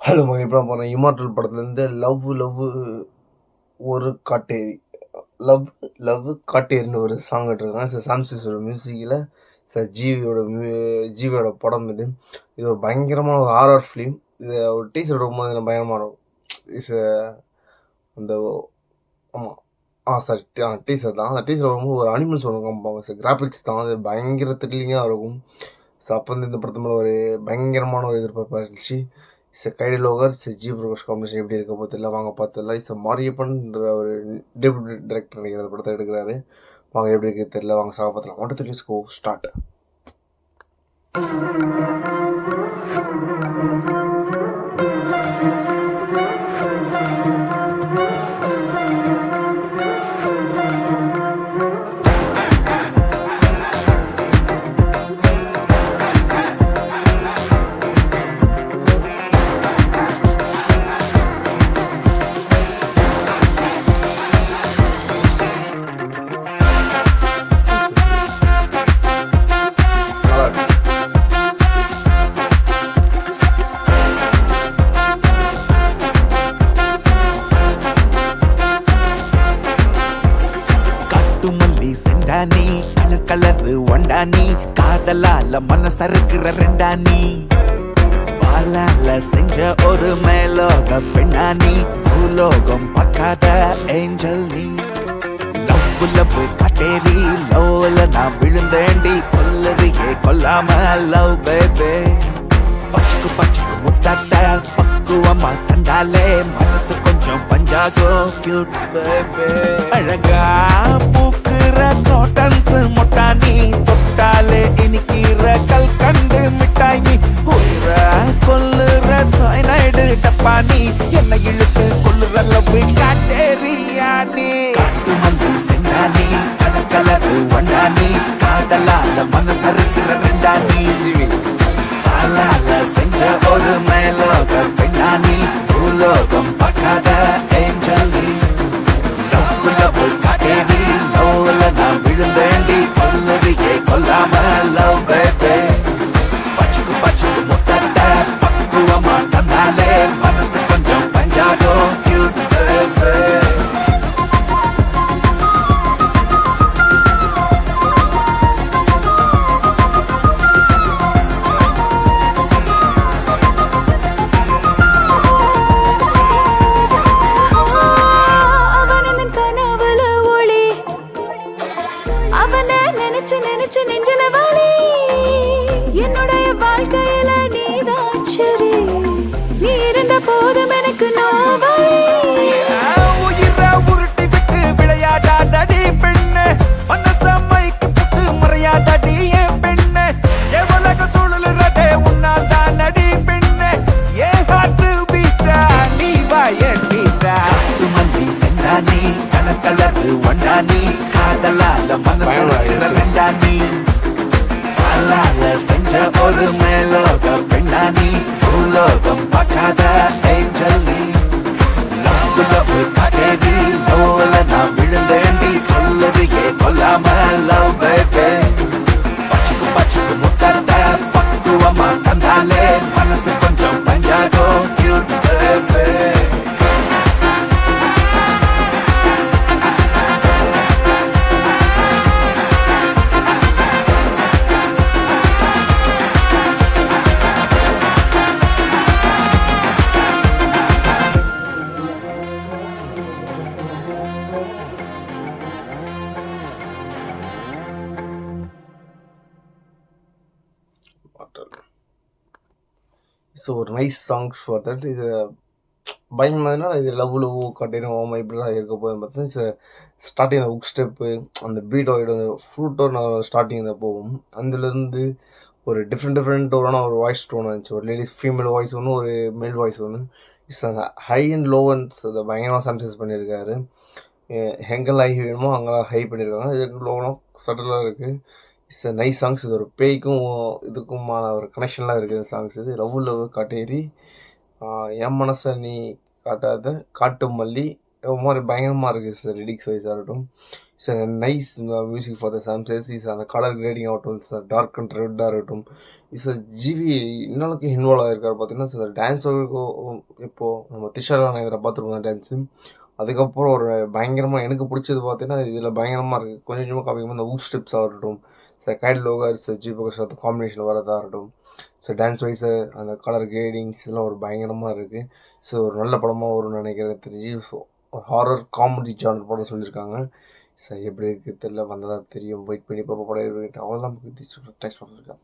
Hello மகன், இப்போ நான் போகிறேன் இம்மார்ட்டல் படத்துலேருந்து லவ் லவ் ஒரு காட்டேரி லவ் லவ் காட்டேரின்னு ஒரு சாங் விட்டுருக்காங்க. சார் சாம்சிஸோட மியூசிக்கில் சார் ஜீவியோட படம் இது. இது ஒரு பயங்கரமான ஒரு ஹாரர் ஃபிலிம். இது ஒரு டீசர் ரொம்ப பயங்கரமாக இருக்கும். இஸ் அந்த ஆமாம் சார் டீசர் தான். அந்த டீசர் ரொம்ப ஒரு அனிமல்ஸ் ஒன்று காமிப்பாங்க சார். கிராஃபிக்ஸ் தான் அது பயங்கர த்ரில்லிங்காக இருக்கும். ஸோ அப்போ வந்து இந்த படத்து மேலே ஒரு பயங்கரமான ஒரு எதிர்பார்ப்பு இருந்துச்சு. கைடி லோகர் ஜி பிரகாஷ் காம்பினேஷன் எப்படி இருக்க போதில்ல, வாங்க பார்த்துடலாம். மாரியப்பன்ற ஒரு டெபியூட்டி டைரக்டர் நினைக்கிற படத்தை எடுக்கிறாரு. வாங்க எப்படி இருக்கு தெரியல, வாங்க சாக பார்த்துலாம். மட்டும் லெட்ஸ் கோ ஸ்டார்ட். செண்டானி கலர் கலரு ஒண்டானி காதலால மனசறுக்கிற ரெண்டானி பாலால செஞ்ச ஒரு மேலோக பெண்ணானி பூலோகம் பார்க்காத ஏஞ்சல் நீ லவ் லவ் காட்டேரி லவ்ல நான் விழுந்தேண்டி கொல்லறியே கொல்லாம லவ் பேபே பச்சுக்கு பச்சுக்கு முட்டாட்ட பக்குவமா தந்தாலே மனசு கொஞ்சம் பஞ்சாகும் கியூட் பேபே அழகா பூக்குற காட்டன்ஸ் முட்டானி தொட்டாலே இனிக்கிற கல்கண்டு மிட்டாயி உயிர கொல்லுற சைனைடு டப்பானி என்னை இழுத்து கொல்லுற லவ் காட்டேரியானி காட்டு மந்தி செண்டானி கலர் கலரு ஒண்டானி காதலால மனசறுக்கிற ரெண்டானி பாலால செஞ்ச ஒரு மேலோக பெண்ணானி பூலோகம் பார்க்காத ஏஞ்சல் நீ லவ் லவ் காட்டேரி லவ்ல நான் விழுந்தேண்டி கொல்லறியே கொல்லாம லவ் பேபே பச்சுக்கு பச்சுக்கு முட்டாட்ட பக்குவமா தந்தாலே மனசு கொஞ்சம் பஞ்சாகும் கியூட் பேபே என்னுடைய வாழ்க்கையில நீதான் சரி, நீ இருந்த போதும் எனக்கு நோவாய். உயிரை உருட்டி விட்டு விளையாடாதடி பெண்ணு, மனசமைக்கு புட்டு முறையாதடி என் பெண்ணு, எவ்வளவு சூழலுறதே உன்னால் தான் அடி பெண்ணு, ஏன் ஹார்ட் பீட்டா நீ வா என் பீட்டா மந்தி செண்டானி கலர் கலரு ஒண்டானி காதலால மனசு ரெண்டானி பாலால செஞ்ச ஒரு மேலோக பெண்ணானி பூலோகம் பார்க்காத ஏஞ்சல் நீ லவ் லவ் காட்டேரி லவ்ல நான் விழுந்தேண்டி கொல்லறியே கொல்லாம லவ் பேபே பச்சுக்கு பச்சுக்கு முட்டாட்ட பக்குவமா தந்தாலே மனசு கொஞ்சம் பஞ்சாகும் கியூட் பேபே ஸோ ஒரு நைஸ் சாங்ஸ் ஃபார் தட். இது பயங்கரமாதிரினா இது லவ் லவ் காட்டேரி ஓமா இப்படிலாம் இருக்க போதுன்னு பார்த்தா ஸ்டார்டிங் அந்த ஹுக் ஸ்டெப்பு அந்த பீட் ஆகிடும் அந்த ஃப்ளூட்டோ நான் ஸ்டார்டிங் இந்த போகும். அதுலேருந்து ஒரு டிஃப்ரெண்டான ஒரு வாய்ஸ் டோன் இருந்துச்சு. ஒரு லேடிஸ் ஃபீமேல் வாய்ஸ் ஒன்று, ஒரு மேல் வாய்ஸ் ஒன்று. அந்த ஹை அண்ட் லோவன்ஸ் அதை பயங்கரமாக சாம்சஸ் பண்ணியிருக்காரு. எங்கெல்லாம் ஹை வேணுமோ அங்கெல்லாம் ஹை பண்ணியிருக்காங்க. இது லோவனும் சட்டலாக இருக்குது. It's nice songs. இது ஒரு பேய்க்கும் இதுக்குமான ஒரு கனெக்ஷன்லாம் இருக்குது இந்த சாங்ஸ். இது லவ் லவ் காட்டேரி என் மனசை நீ காட்டாத காட்டு மல்லி ஒரு மாதிரி பயங்கரமாக இருக்குது சார். லிரிக்ஸ் வைஸாக இருக்கட்டும் sir, nice music for the songs is அந்த கலர் கிரேடிங் ஆகட்டும் சார், டார்க் அண்ட் ரெட்டாக இருக்கட்டும் சார். ஜிவி இன்னொருக்கு இன்வால்வ் ஆகிருக்காரு பார்த்தீங்கன்னா சார், டான்ஸ் இப்போது நம்ம திஷாரான இதில் பார்த்துருக்கோம் டான்ஸு. அதுக்கப்புறம் ஒரு பயங்கரமாக எனக்கு பிடிச்சது பார்த்தீங்கன்னா இதில் பயங்கரமாக இருக்குது. கொஞ்சம் கொஞ்சமாக காமிக்கும் அந்த ஊர் ஸ்டெப்ஸ் ஆகட்டும் சார், கைட் லோகர் சார், ஜி பிரகாஷ் காம்பினேஷன் வரதாக இருக்கட்டும் சார், டான்ஸ் வைஸு அந்த கலர் கிரேடிங்ஸ் இதெல்லாம் ஒரு பயங்கரமாக இருக்குது. ஸோ ஒரு நல்ல படமாக வரும்னு நினைக்கிறேன் தெரிஞ்சு. ஸோ ஒரு ஹாரர் காமெடி ஜானர் படம் சொல்லியிருக்காங்க சார். எப்படி இருக்குது தெரியல, வந்ததாக தெரியும். வெயிட் பண்ணி பார்ப்போம். படம் அவ்வளோதான். தேங்க்ஸ் பண்ணியிருக்கேன்.